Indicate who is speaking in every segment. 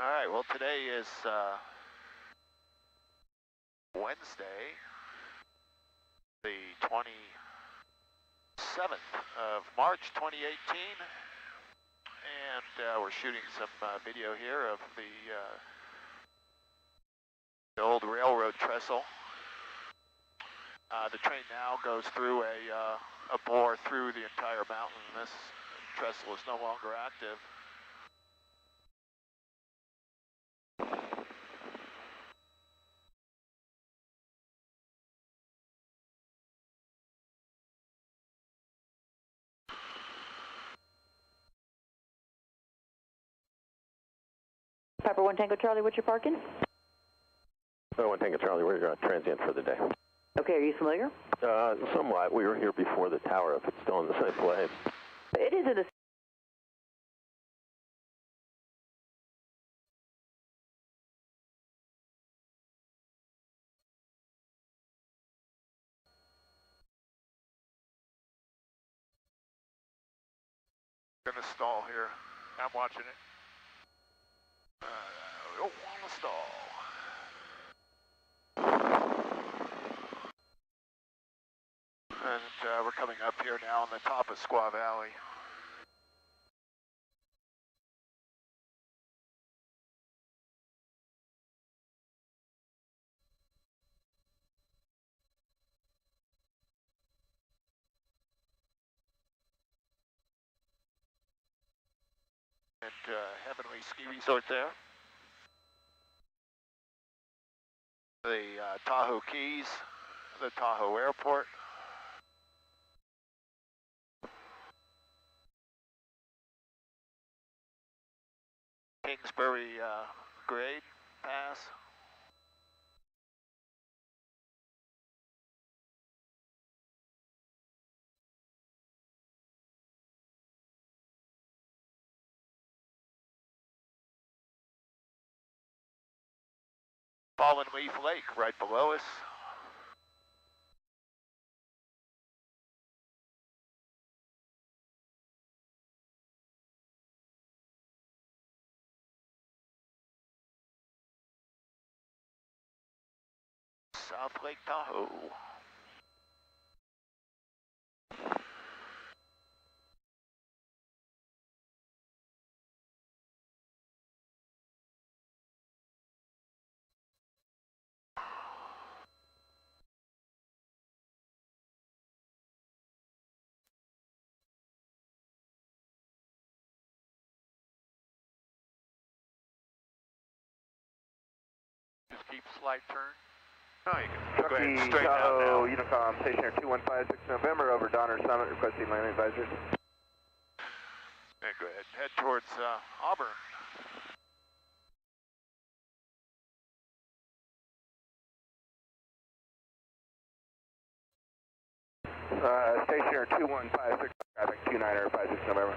Speaker 1: All right, well, today is Wednesday, the 27th of March, 2018, and we're shooting some video here of the old railroad trestle. The train now goes through a bore through the entire mountain. This trestle is no longer active.
Speaker 2: Pepper 1 Tango Charlie, what's your parking?
Speaker 3: 1 Tango Charlie, we're transient for the day.
Speaker 2: Okay, are you familiar?
Speaker 3: Somewhat. We were here before the tower, if it's still in the same place.
Speaker 2: It is in the...
Speaker 1: Gonna stall here. I'm watching it. We don't want to stall. And we're coming up here now on the top of Squaw Valley. And Heavenly Ski Resort there. The Tahoe Keys, the Tahoe Airport. Kingsbury Grade Pass. Fallen Leaf Lake right below us. South Lake Tahoe. Just keep slight turn. No, you can go ahead and straighten out now.
Speaker 4: Unicom, stationer 2156 November, over Donner Summit, requesting landing advisors.
Speaker 1: Yeah, go ahead. Head towards Auburn.
Speaker 4: Stationer 2156, traffic 2956 November.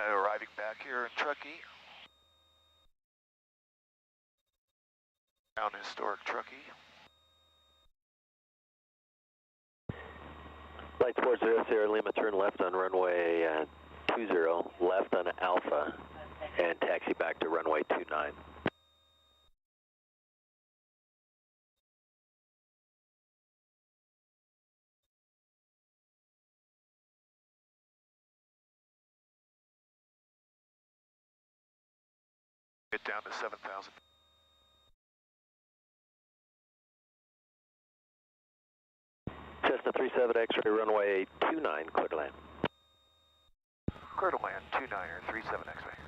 Speaker 1: Arriving back here in Truckee. Down historic Truckee.
Speaker 3: Light towards 0 Sierra Lima, turn left on runway 20, left on Alpha, and taxi back to runway 29.
Speaker 1: Get down to 7,000.
Speaker 3: Cessna 37 X-ray runway 29, clear to land.
Speaker 1: Clear to land, 29er, 37 X-ray.